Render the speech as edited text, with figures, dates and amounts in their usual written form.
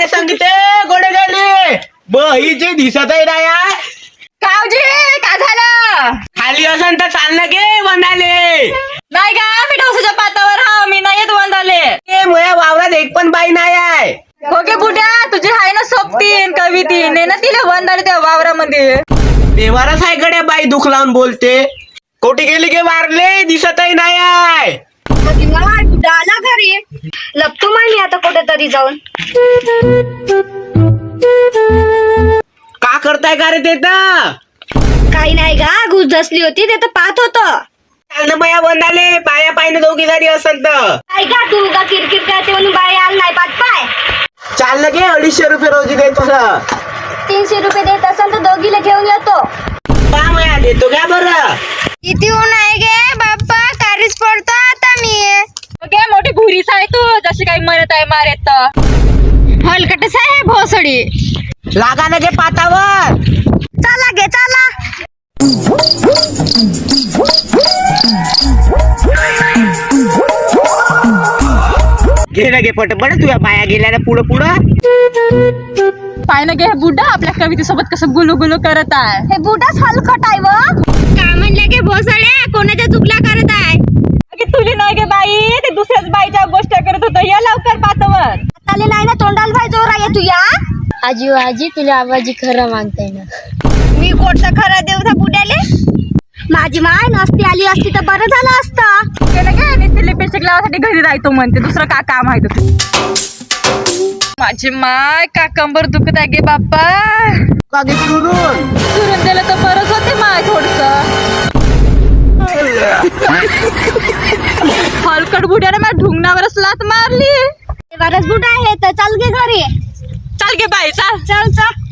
काय सांगते गोडे गेले बहीचे दिसत आहे ना या कावजी काय झालं? खाली असन तर चालणं गे वंदाले नाही का मी डोसाच्या पातावर हा मी नाही येत वंदाले. ए मोया वावरात एक पण बाई नाही आहे. ओके बुड्या तुझी आहे ना सोबतीन कवितीन ने ना तिला वंदाले त्या वावरामध्ये. देवारच आहे गड्या बाई दुख लावून बोलते. कोटी गेली गे वारले दिसतही नाही आहे. आला घरी लपतो मग मी आता कुठेतरी जाऊन. का करताय का रे ते तर काही नाही गा घुस धसली होती ते तर पाहत होत. चालणं मया वंदाले पाया पायनं दोघी जरी असेल तर काय का तू का किरकिर करते म्हणून बाई आला नाही पाठ पाय. चालणं गे 250 रुपये रोजी देतो ना. 300 रुपये देत असेल तर दोघीला घेऊन येतो. का मया देतो का बरं. किती ऊन आहे गे बाप्पा कारीच पडतो आता मी. ओके मोठी भुरीस आहे तू जशी काही मरत आहे मारेत. हलकटच आहे भोसडी. लागा ना गे पातावर. चला गे चला. घे ना गे पटपट तुझ्या बाया गेल्या ना पुढं पुढं. पाय ना गे बुड्ढा आपल्या कवितेसोबत कसं गुलू गुलू करत आहे. हे बुडाच हलकट आहे व. काय म्हणले गे भोसड्या कोणाच्या चुकल्या करत आहे. अगे तुली नाही गे बाई ते दुसऱ्याच बाईच्या गोष्ट करत होतं. या लवकर पातावर. आले नाही ना तोंडाला भाई जोर आहे तुया. आजी आजी तुला आवाजी खरं मागताय ना. मी कोटचा खरा देऊ था बुड्याले. माझी माय नसती आली असती तर बरं झालं असतं. केलं काय नुसती लिपस्टिक लावासाठी घरी राहतो म्हणते दुसरं का काम आहे तुझं. माझी माय का कंबर दुखत आहे गे बाप्पा. का गे चुरून सुरून दिलं तर बरंच होते माय थोडस. हलकट बुड्याने मला ढुंगणावरच लात मारली. बरंच बुडा आहे तर चल गे घरी. चाल गे बाई चाल. चल चल.